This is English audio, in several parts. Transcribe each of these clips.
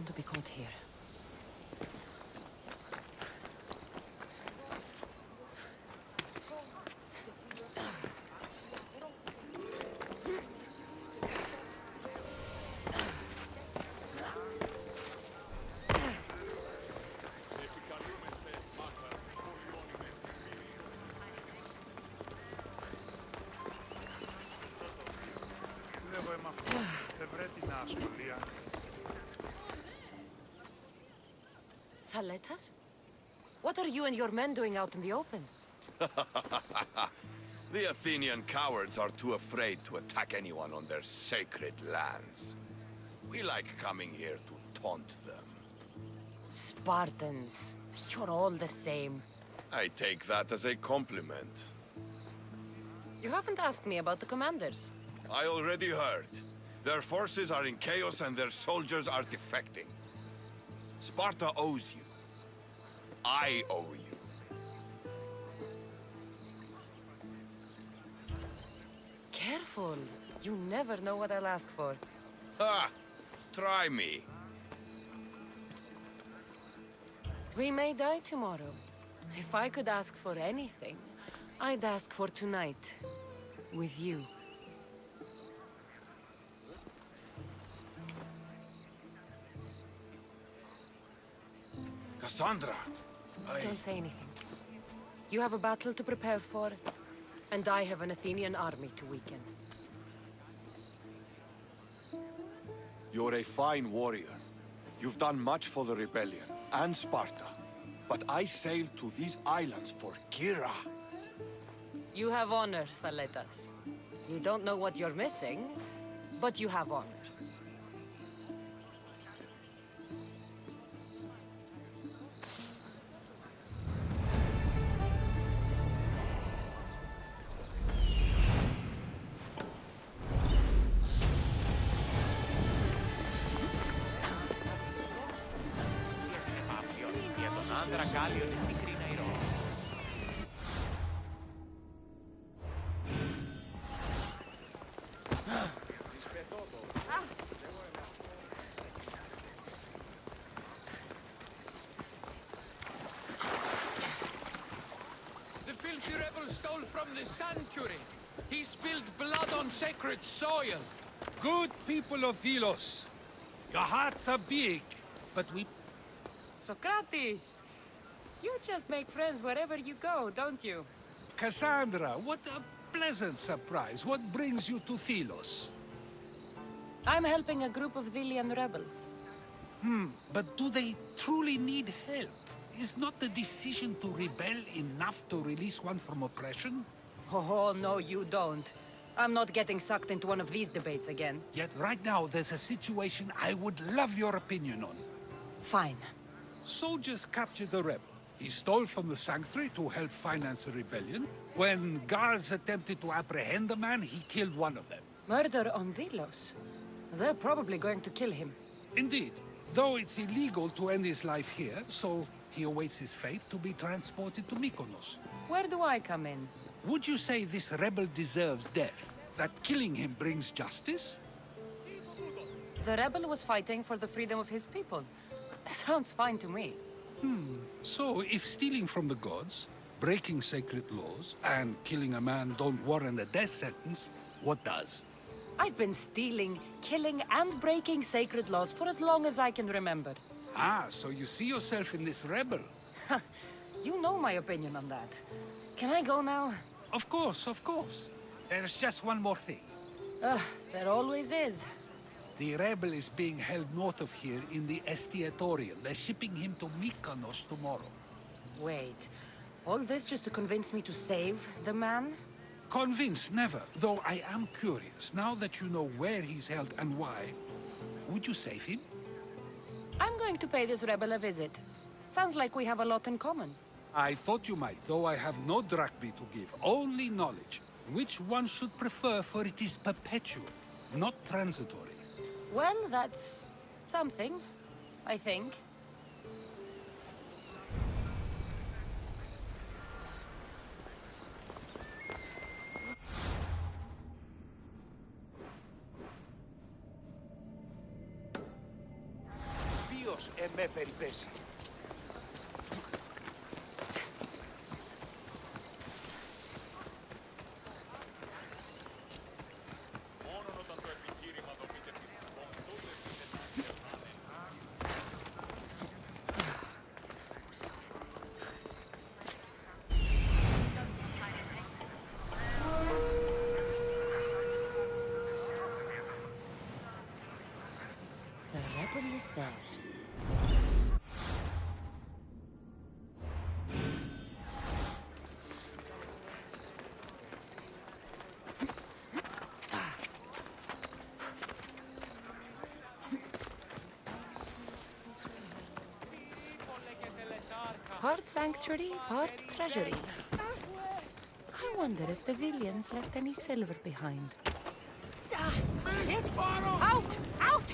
want to be caught here. Thaletas? What are you and your men doing out in the open? The Athenian cowards are too afraid to attack anyone on their sacred lands. We like coming here to taunt them. Spartans. You're all the same. I take that as a compliment. You haven't asked me about the commanders. I already heard. Their forces are in chaos and their soldiers are defecting. Sparta owes you. I owe you. Careful. You never know what I'll ask for. Ha! Try me. We may die tomorrow. If I could ask for anything, I'd ask for tonight. With you. Cassandra! Don't say anything. You have a battle to prepare for, and I have an Athenian army to weaken. You're a fine warrior. You've done much for the rebellion, and Sparta. But I sailed to these islands for Kira. You have honor, Thaletas. You don't know what you're missing, but you have honor. The filthy rebel stole from the sanctuary. He spilled blood on sacred soil. Good people of Delos, your hearts are big, but we... Socrates! You just make friends wherever you go, don't you? Cassandra, what a pleasant surprise. What brings you to Delos? I'm helping a group of Delian rebels. But do they truly need help? Is not the decision to rebel enough to release one from oppression? Oh, no, you don't. I'm not getting sucked into one of these debates again. Yet right now there's a situation I would love your opinion on. Fine. Soldiers captured a rebel. He stole from the sanctuary to help finance the rebellion. When guards attempted to apprehend the man, he killed one of them. Murder on Delos. They're probably going to kill him. Indeed. Though it's illegal to end his life here, so he awaits his fate to be transported to Mykonos. Where do I come in? Would you say this rebel deserves death? That killing him brings justice? The rebel was fighting for the freedom of his people. Sounds fine to me. So, if stealing from the gods, breaking sacred laws, and killing a man don't warrant a death sentence, what does? I've been stealing, killing, and breaking sacred laws for as long as I can remember. Ah, so you see yourself in this rebel? You know my opinion on that. Can I go now? Of course, of course. There's just one more thing. There always is. The rebel is being held north of here in the Estiatorium. They're shipping him to Mykonos tomorrow. Wait, all this just to convince me to save the man? Convinced, never. Though I am curious, now that you know where he's held and why, would you save him? I'm going to pay this rebel a visit. Sounds like we have a lot in common. I thought you might, though I have no drachmae to give, only knowledge. Which one should prefer, for it is perpetual, not transitory. Well, that's something, I think. Αυτός εμέ περιπέσει. The rebel is there. Part sanctuary, part treasury. I wonder if the Zillions left any silver behind. Out! Out!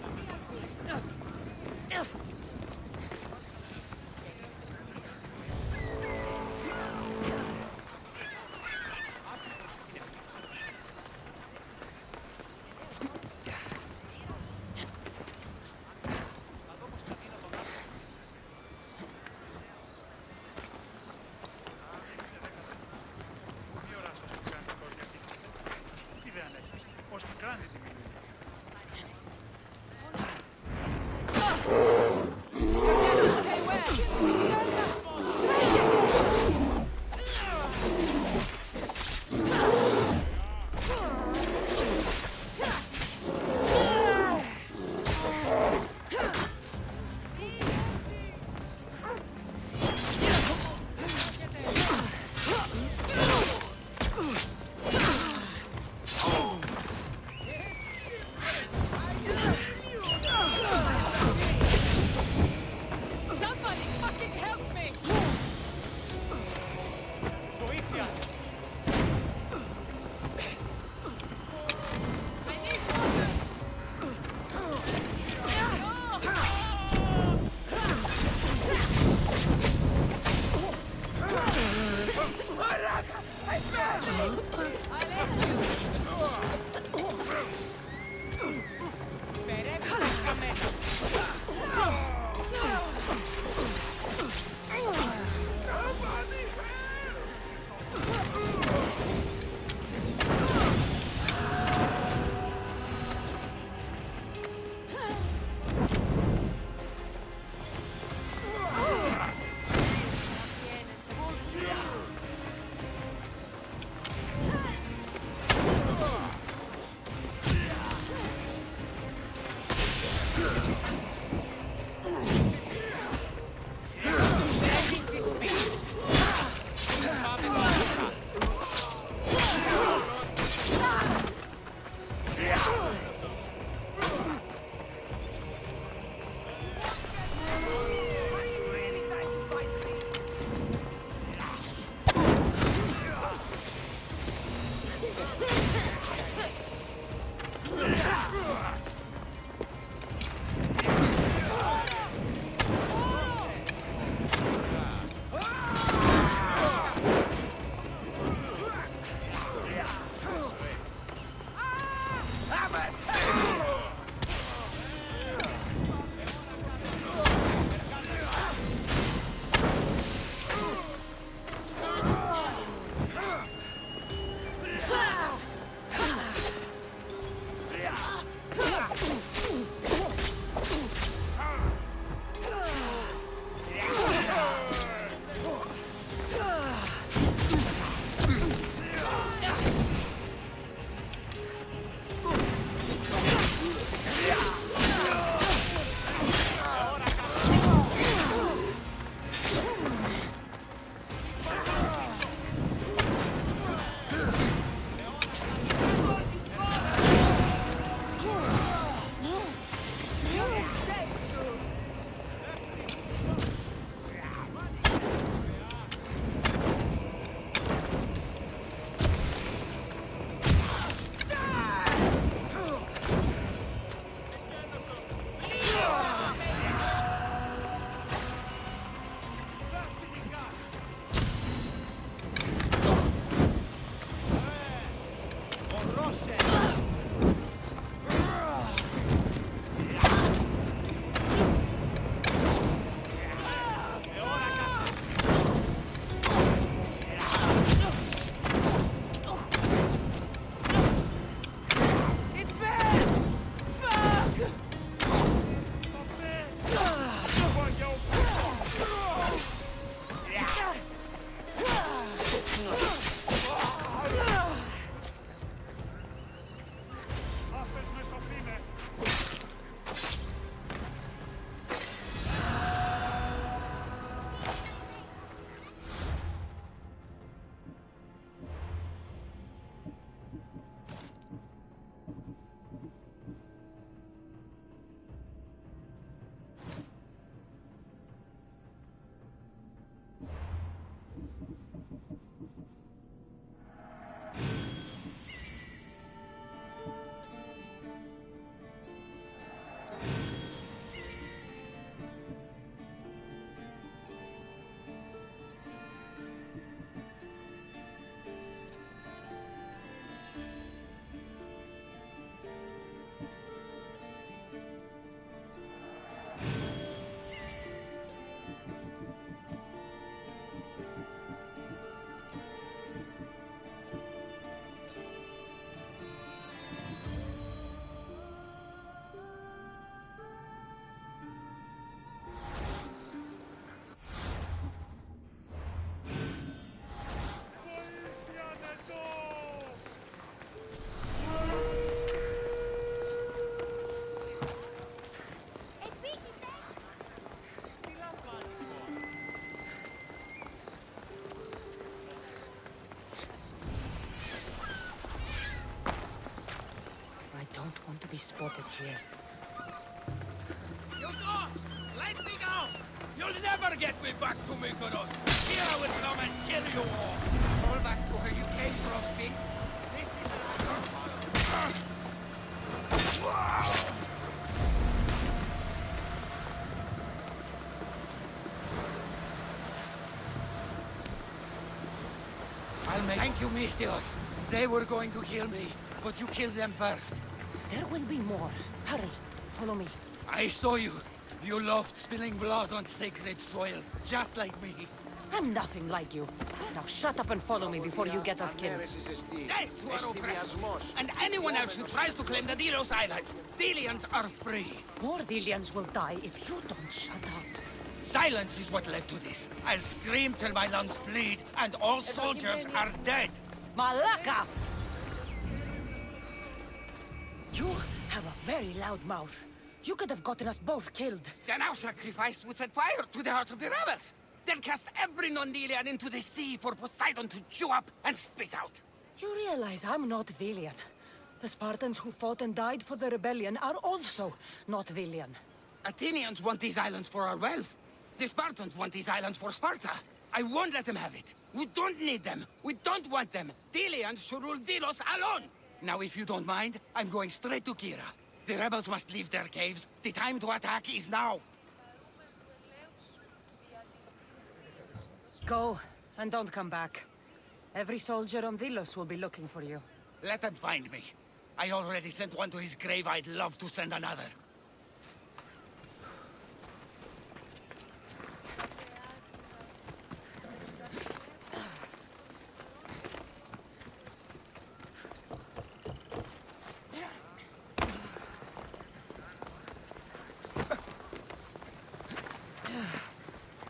don't want to be spotted here. You dogs! Let me go! You'll never get me back to Mykonos! Here I will come and kill you all! Fall back to where you came from, Sphinx. This is the Thank you, Mistios. They were going to kill me, but you killed them first. There will be more. Hurry, follow me. I saw you. You loved spilling blood on sacred soil, just like me. I'm nothing like you. Now shut up and follow me before you get us killed. Death to our oppressors, and anyone else who tries to claim the Delos Islands. Delians are free. More Delians will die if you don't shut up. Silence is what led to this. I'll scream till my lungs bleed, and all soldiers are dead. Malaka! You have a very loud mouth. You could have gotten us both killed. Then our sacrifice would set fire to the hearts of the rebels. Then cast every non-Delian into the sea for Poseidon to chew up and spit out. You realize I'm not Delian. The Spartans who fought and died for the rebellion are also not Delian. Athenians want these islands for our wealth. The Spartans want these islands for Sparta. I won't let them have it. We don't need them. We don't want them. Delians should rule Delos alone. Now, if you don't mind, I'm going straight to Kira. The rebels must leave their caves. The time to attack is now. Go, and don't come back. Every soldier on Delos will be looking for you. Let them find me. I already sent one to his grave. I'd love to send another.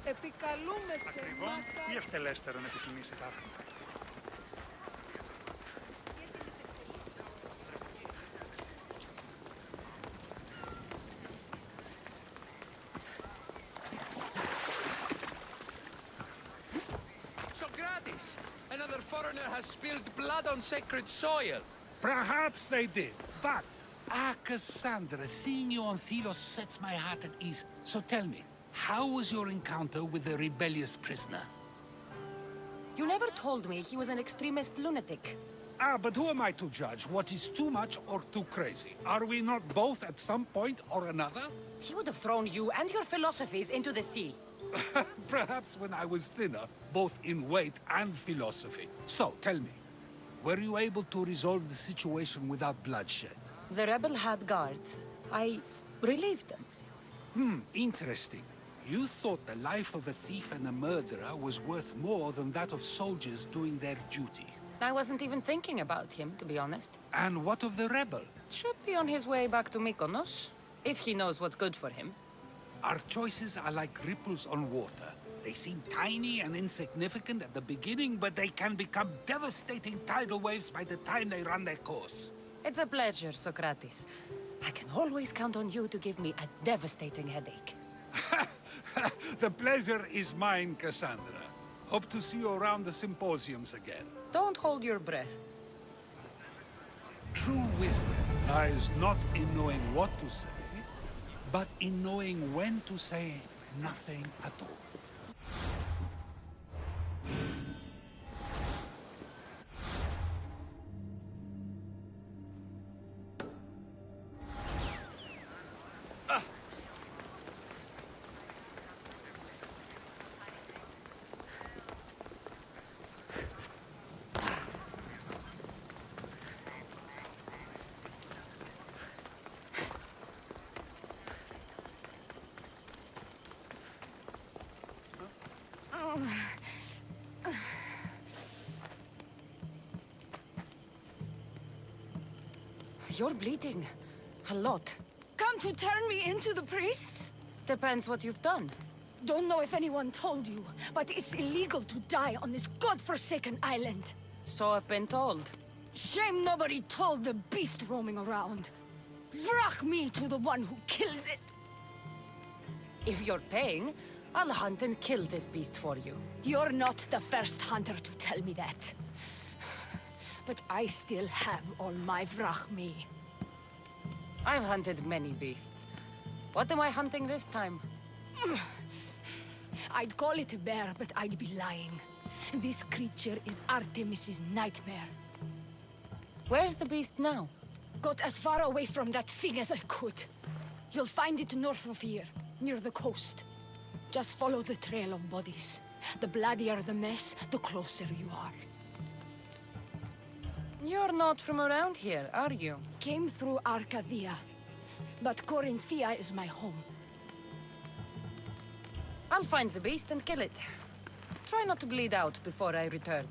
Επικαλούμε σε μάτα... Ή ευτελέστερον επιθυμείς η τάφη. Socrates! Another foreigner has spilled blood on sacred soil. Perhaps they did, but... Cassandra, seeing you on Thelos sets my heart at ease. So tell me, how was your encounter with the rebellious prisoner? You never told me he was an extremist lunatic. But who am I to judge what is too much or too crazy? Are we not both at some point or another? He would have thrown you and your philosophies into the sea. Perhaps when I was thinner, both in weight and philosophy. So, tell me, were you able to resolve the situation without bloodshed? The rebel had guards. I relieved them. Interesting. You thought the life of a thief and a murderer was worth more than that of soldiers doing their duty. I wasn't even thinking about him, to be honest. And what of the rebel? Should be on his way back to Mykonos, if he knows what's good for him. Our choices are like ripples on water. They seem tiny and insignificant at the beginning, but they can become devastating tidal waves by the time they run their course. It's a pleasure, Socrates. I can always count on you to give me a devastating headache. The pleasure is mine, Cassandra. Hope to see you around the symposiums again. Don't hold your breath. True wisdom lies not in knowing what to say, but in knowing when to say nothing at all. You're bleeding. A lot. Come to turn me into the priests? Depends what you've done. Don't know if anyone told you, but it's illegal to die on this godforsaken island. So I've been told. Shame nobody told the beast roaming around. Vrach me to the one who kills it. If you're paying, I'll hunt and kill this beast for you. You're not the first hunter to tell me that. But I still have all my vrach me. I've hunted many beasts. What am I hunting this time? I'd call it a bear, but I'd be lying. This creature is Artemis's nightmare. Where's the beast now? Got as far away from that thing as I could. You'll find it north of here, near the coast. Just follow the trail of bodies. The bloodier the mess, the closer you are. You're not from around here, are you? Came through Arcadia, but Corinthia is my home. I'll find the beast and kill it. Try not to bleed out before I return.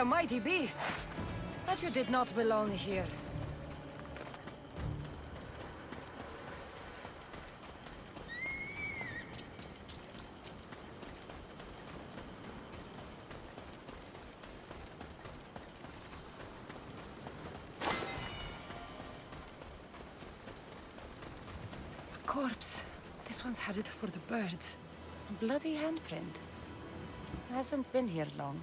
Mighty beast, but you did not belong here. A corpse. This one's headed for the birds. A bloody handprint. Hasn't been here long.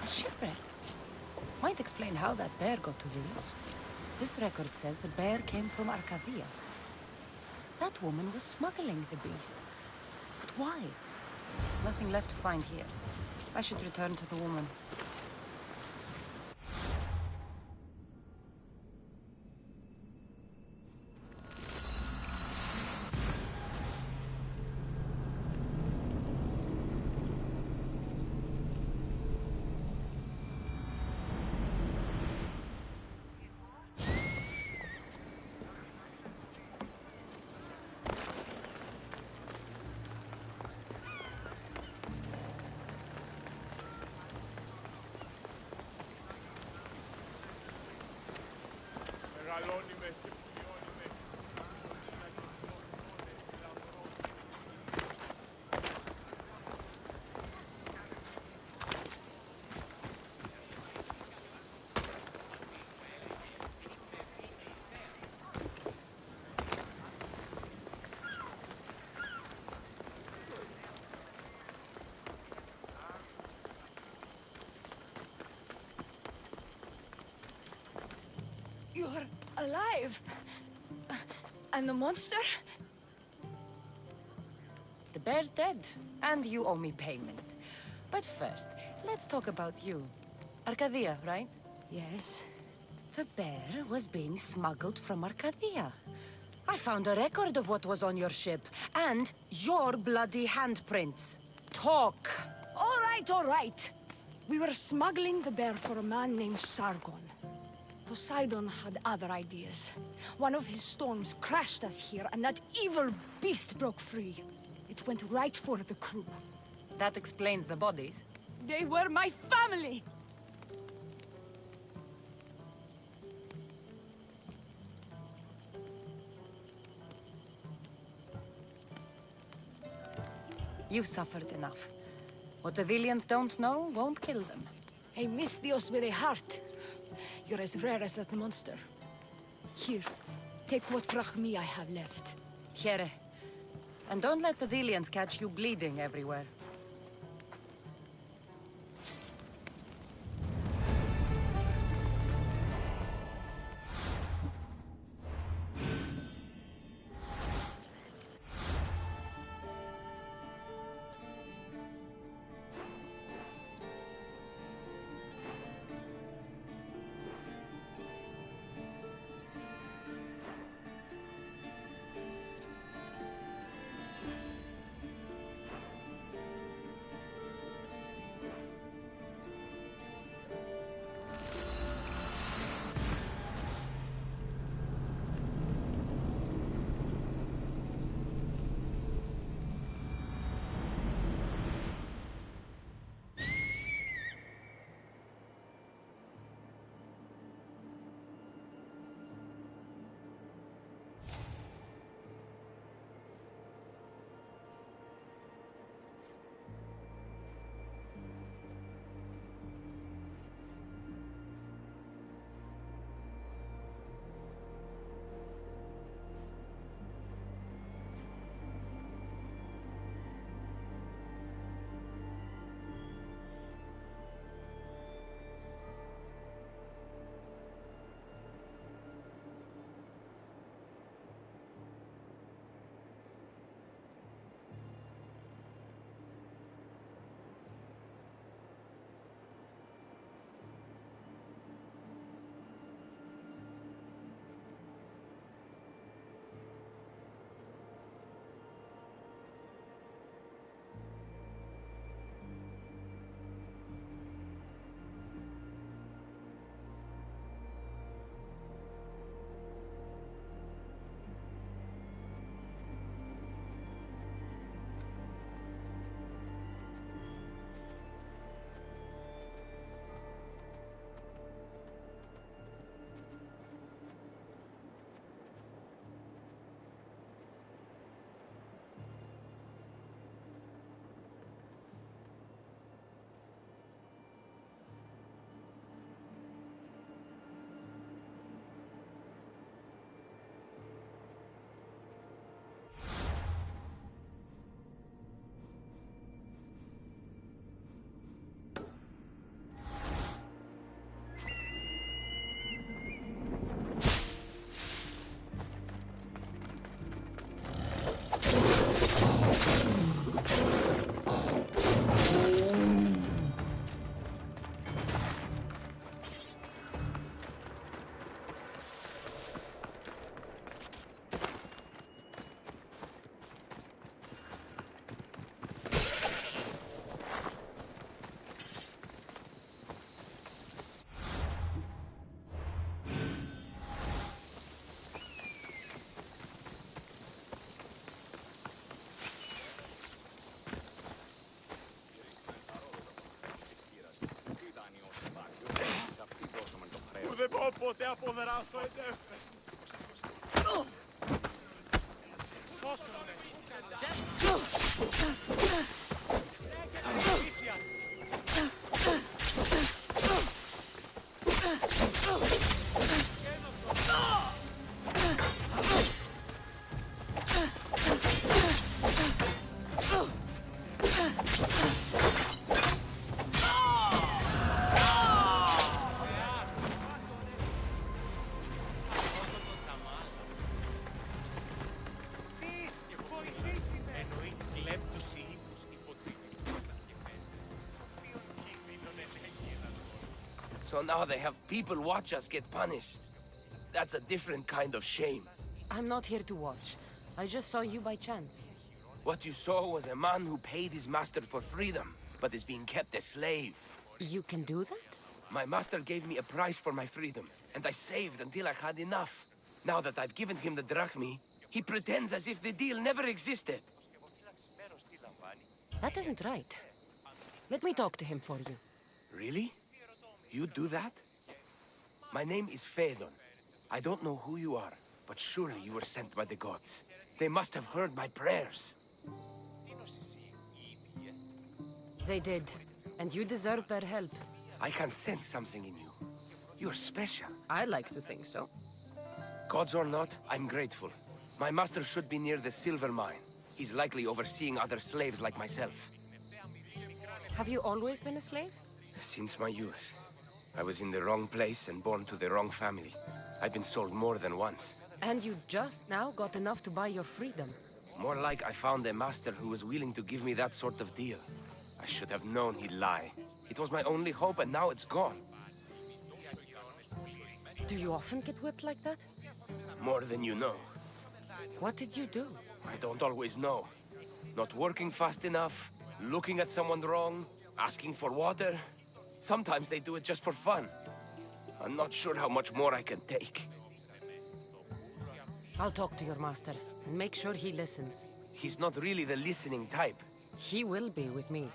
Shipwreck. Might explain how that bear got to Delos. This record says the bear came from Arcadia. That woman was smuggling the beast. But why? There's nothing left to find here. I should return to the woman. You're alive! And the monster? The bear's dead, and you owe me payment. But first, let's talk about you. Arcadia, right? Yes. The bear was being smuggled from Arcadia. I found a record of what was on your ship, and your bloody handprints. Talk! All right. We were smuggling the bear for a man named Sargon. Poseidon had other ideas. One of his storms crashed us here, and that evil beast broke free. It went right for the crew. That explains the bodies. They were my family! You've suffered enough. What the villains don't know won't kill them. A Misthios with a heart. You're as rare as that monster. Here, Take what frachmi I have left. Here. And don't let the Delians catch you bleeding everywhere. Δεν μπορώ ποτέ αποδράσω εντεύθυνες. Σώσουνε. So now they have people watch us get punished. That's a different kind of shame. I'm not here to watch. I just saw you by chance. What you saw was a man who paid his master for freedom, but is being kept a slave. You can do that? My master gave me a price for my freedom, and I saved until I had enough. Now that I've given him the drachmi, he pretends as if the deal never existed. That isn't right. Let me talk to him for you. Really? You do that? My name is Phaedon. I don't know who you are, but surely you were sent by the gods. They must have heard my prayers. They did, and you deserve their help. I can sense something in you. You're special. I like to think so. Gods or not, I'm grateful. My master should be near the silver mine. He's likely overseeing other slaves like myself. Have you always been a slave? Since my youth. I was in the wrong place and born to the wrong family. I've been sold more than once. And you just now got enough to buy your freedom. More like I found a master who was willing to give me that sort of deal. I should have known he'd lie. It was my only hope, and now it's gone. Do you often get whipped like that? More than you know. What did you do? I don't always know. Not working fast enough, looking at someone wrong, asking for water. Sometimes they do it just for fun. I'm not sure how much more I can take. I'll talk to your master, and make sure he listens. He's not really the listening type. He will be with me.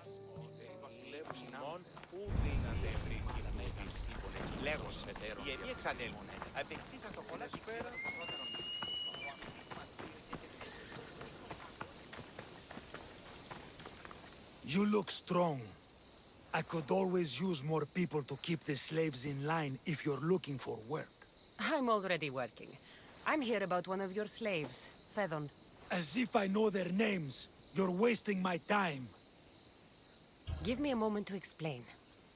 You look strong. I could always use more people to keep the slaves in line if you're looking for work. I'm already working. I'm here about one of your slaves, Phaethon. As if I know their names. You're wasting my time. Give me a moment to explain.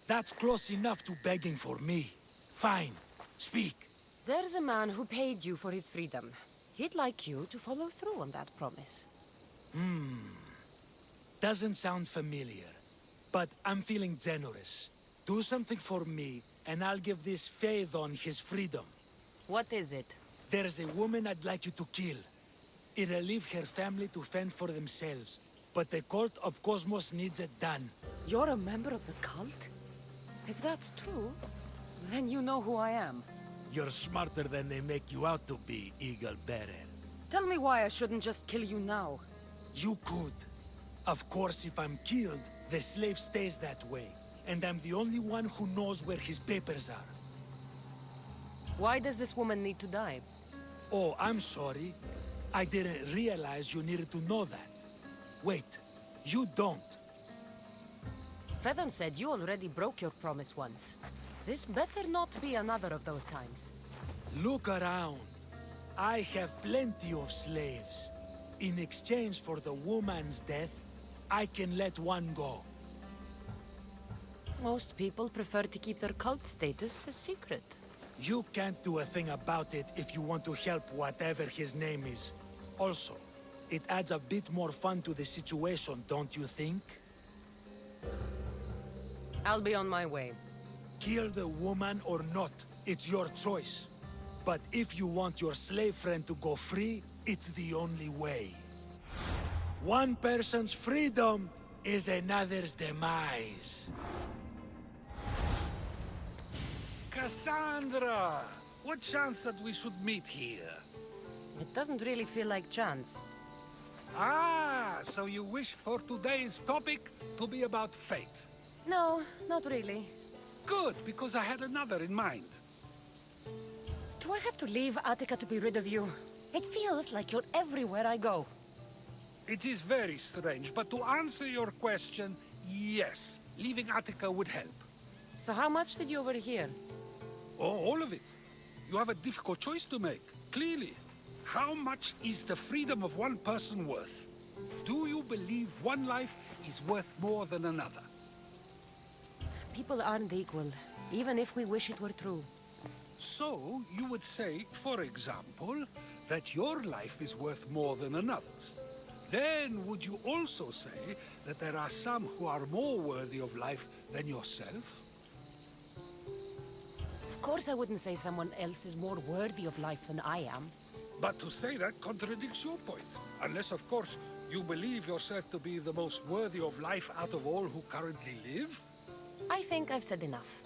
That's close enough to begging for me. Fine. Speak. There's a man who paid you for his freedom. He'd like you to follow through on that promise. Doesn't sound familiar. But I'm feeling generous. Do something for me, and I'll give this Phaethon his freedom. What is it? There's a woman I'd like you to kill. It'll leave her family to fend for themselves. But the Cult of Kosmos needs it done. You're a member of the cult? If that's true, then you know who I am. You're smarter than they make you out to be, Eagle Bearer. Tell me why I shouldn't just kill you now. You could. Of course, if I'm killed, the slave stays that way. And I'm the only one who knows where his papers are. Why does this woman need to die? Oh, I'm sorry. I didn't realize you needed to know that. Wait, you don't. Phaethon said you already broke your promise once. This better not be another of those times. Look around. I have plenty of slaves. In exchange for the woman's death, I can let one go. Most people prefer to keep their cult status a secret. You can't do a thing about it if you want to help whatever his name is. Also, it adds a bit more fun to the situation, don't you think? I'll be on my way. Kill the woman or not, it's your choice. But if you want your slave friend to go free, it's the only way. One person's freedom is another's demise. Cassandra! What chance that we should meet here? It doesn't really feel like chance. Ah, so you wish for today's topic to be about fate? No, not really. Good, because I had another in mind. Do I have to leave Attica to be rid of you? It feels like you're everywhere I go. It is very strange, but to answer your question, yes, leaving Attica would help. So how much did you overhear? Oh, all of it. You have a difficult choice to make, clearly. How much is the freedom of one person worth? Do you believe one life is worth more than another? People aren't equal, even if we wish it were true. So, you would say, for example, that your life is worth more than another's. Then, would you also say that there are some who are more worthy of life than yourself? Of course I wouldn't say someone else is more worthy of life than I am. But to say that contradicts your point. Unless, of course, you believe yourself to be the most worthy of life out of all who currently live? I think I've said enough.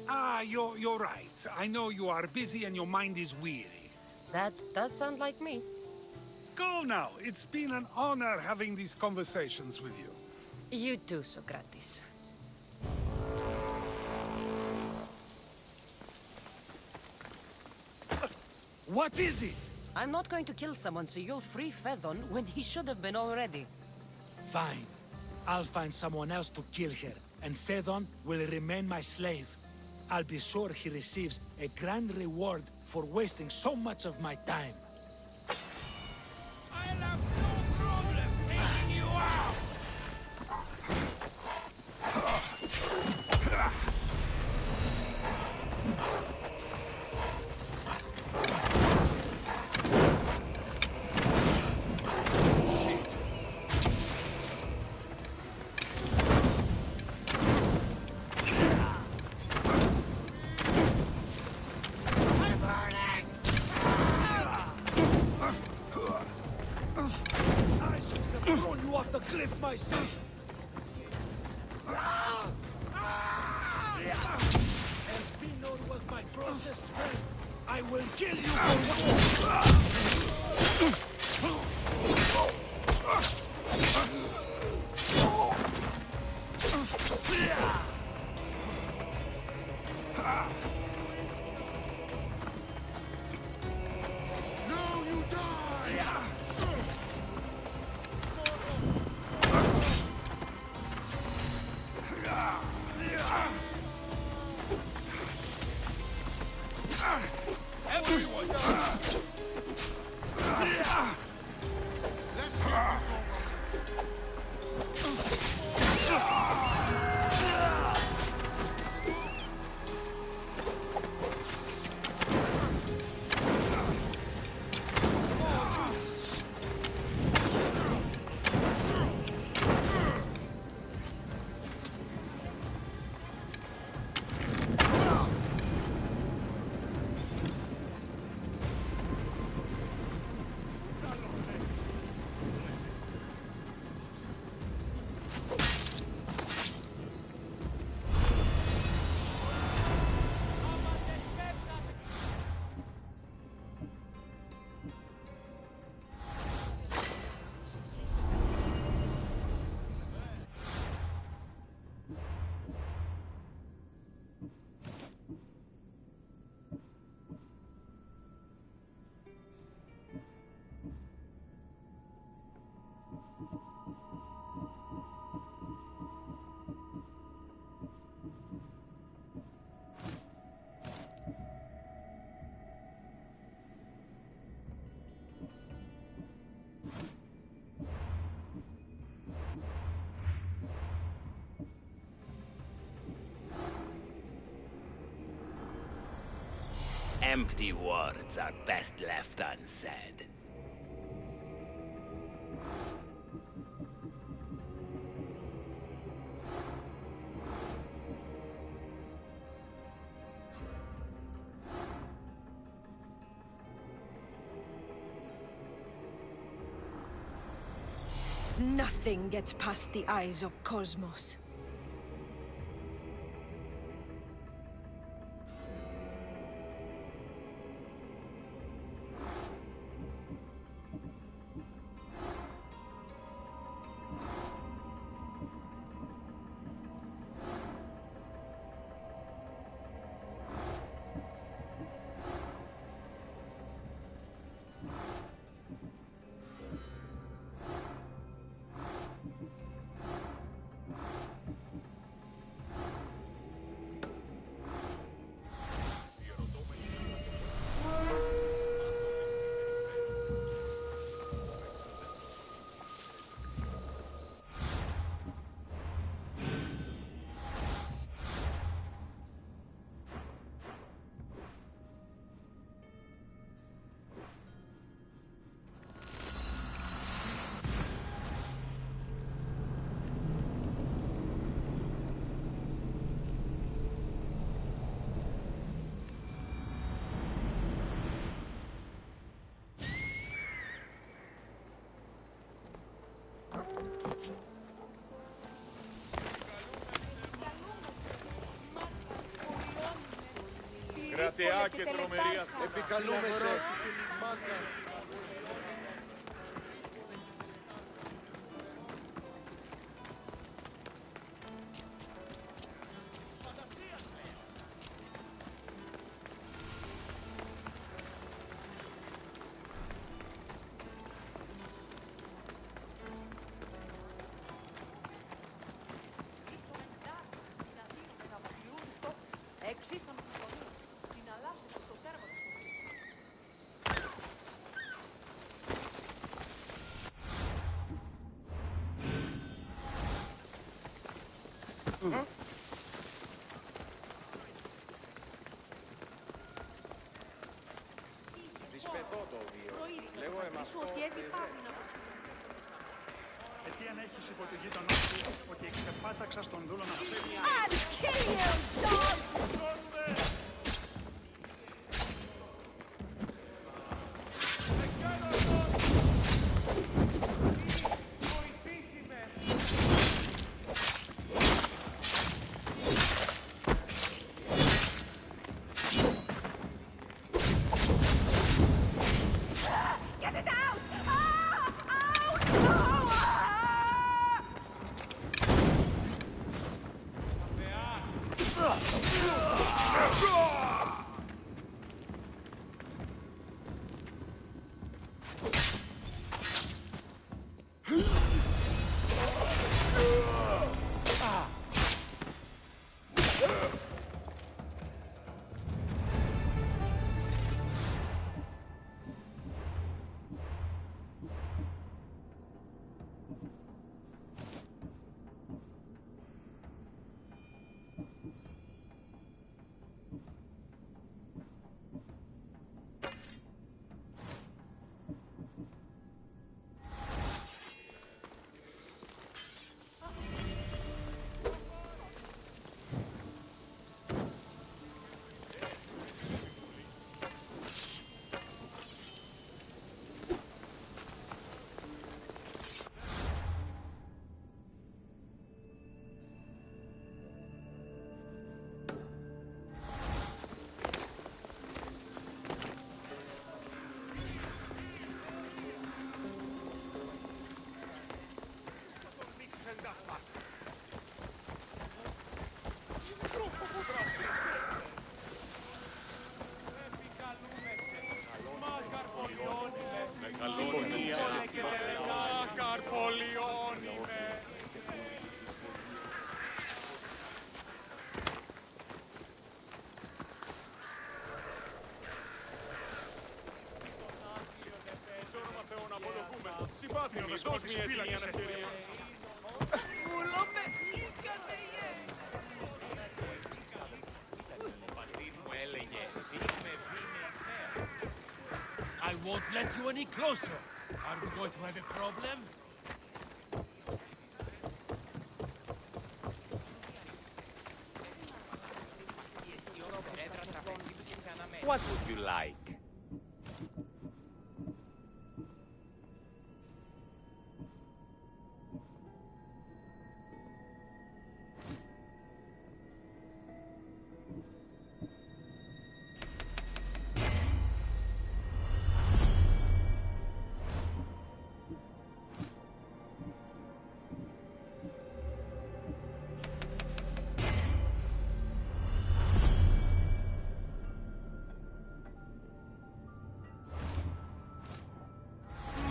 Ah, you're right. I know you are busy and your mind is weary. That does sound like me. Go now. It's been an honor having these conversations with you. You too, Socrates. What is it? I'm not going to kill someone so you'll free Phaethon when he should have been already. Fine. I'll find someone else to kill her, and Phaethon will remain my slave. I'll be sure he receives a grand reward for wasting so much of my time. I'll have no problem taking you out! Myself. Espinor was my closest friend. I will kill you for Now you die! Everyone die! Empty words are best left unsaid. Nothing gets past the eyes of Kosmos. Κρατεά και τρομερία. Επικαλούμεσαι. Τι αν έχεις υπό το γείτονό σου ότι εξεπάταξα στον δούλο να φεύγει. I'll kill you, dog! Get it out! Out! Δώσ' μια έτοιμη αναπηρία. I won't let you any closer. Are we going to have a problem? What would you like?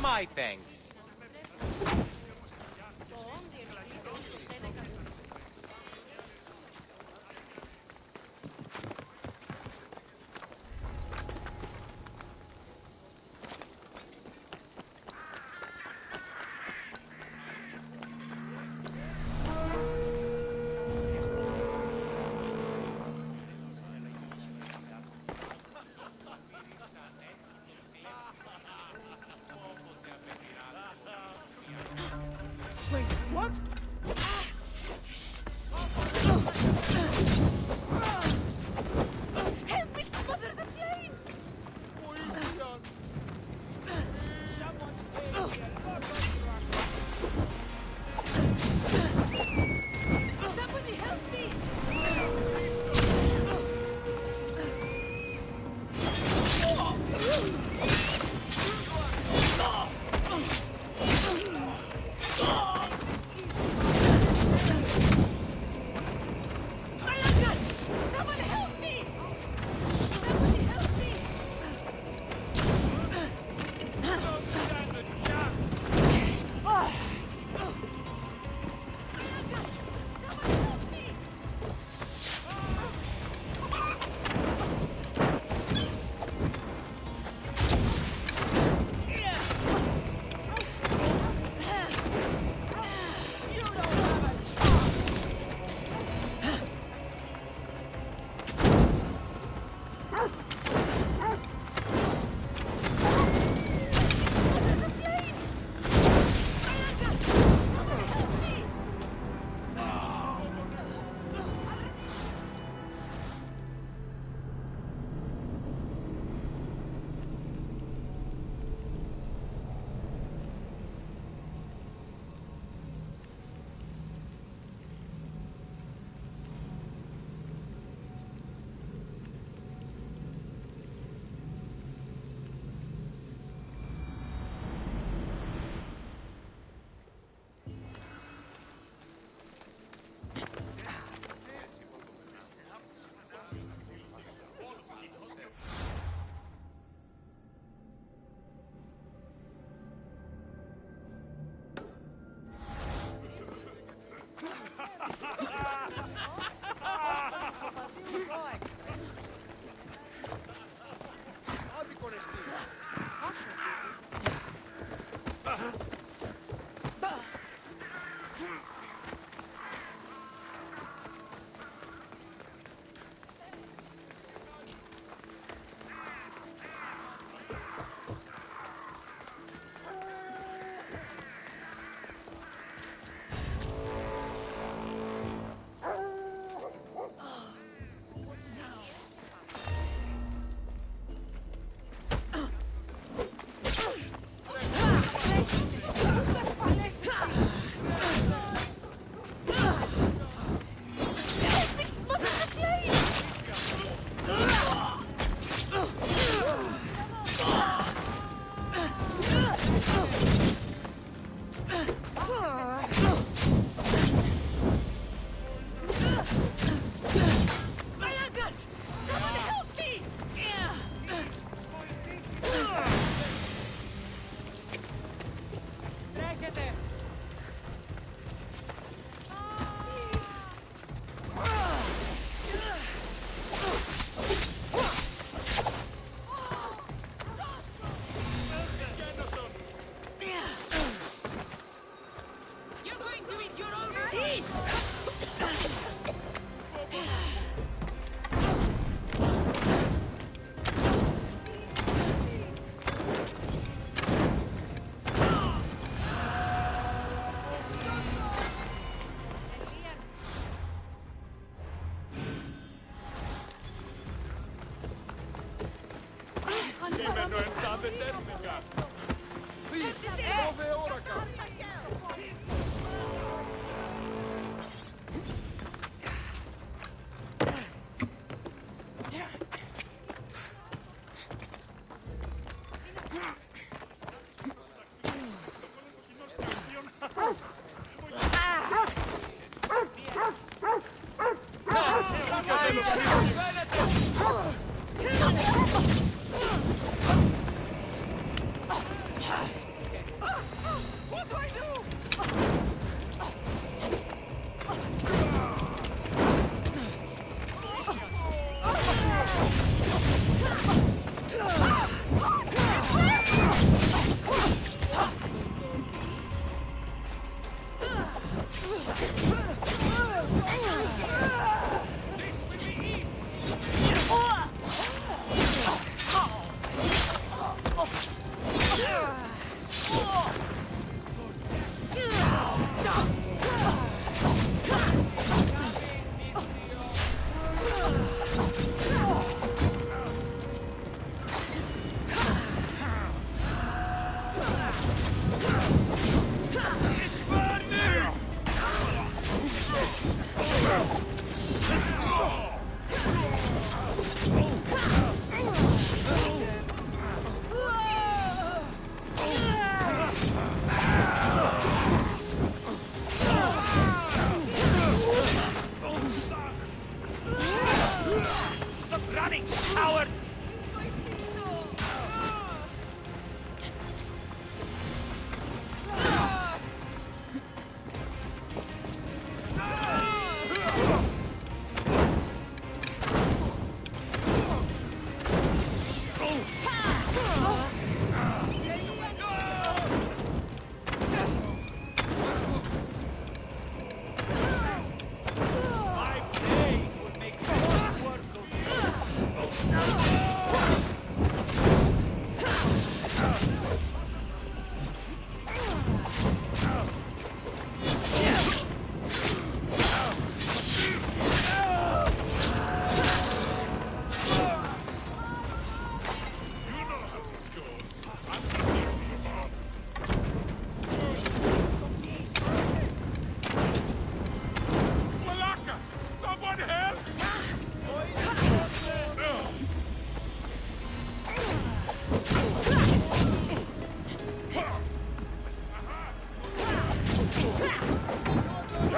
My thanks.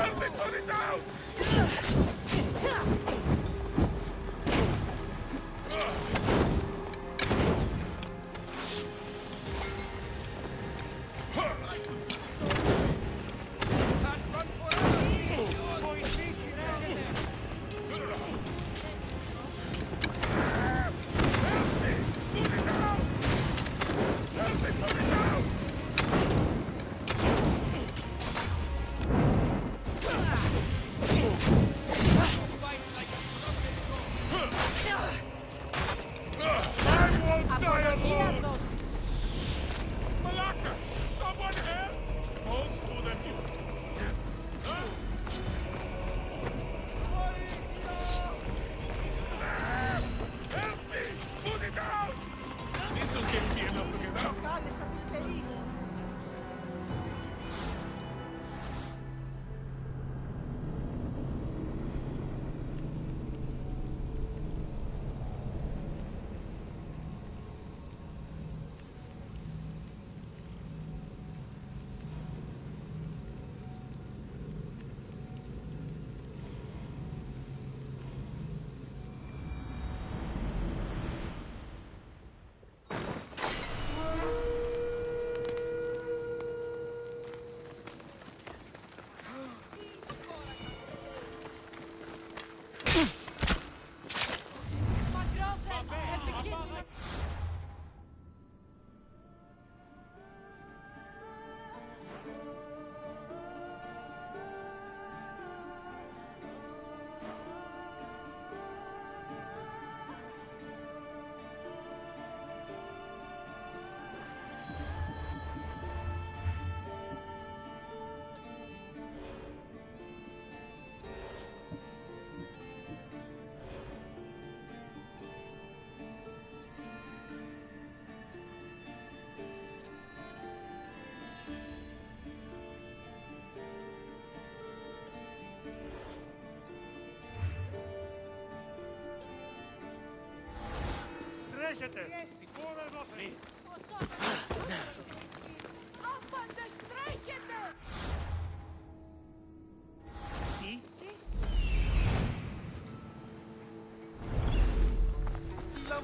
Help me, put it down!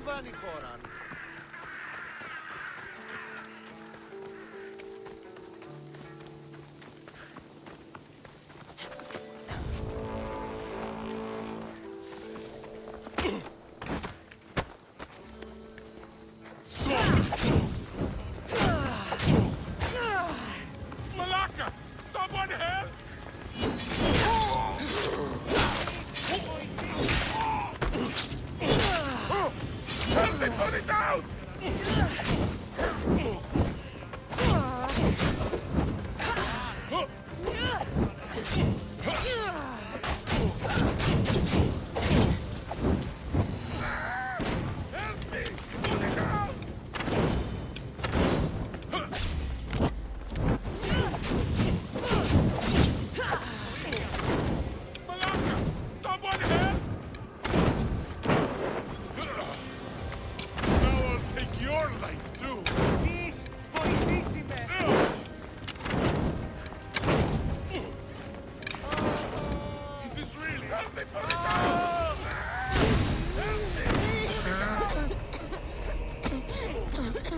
λαμβάνει χώρα. Malaka! Someone help! Help me put it out! Help me! Put it out! Malaka! Someone help! Now I'll take your life too! Is this really? Help me put it out! Help me! Put it out!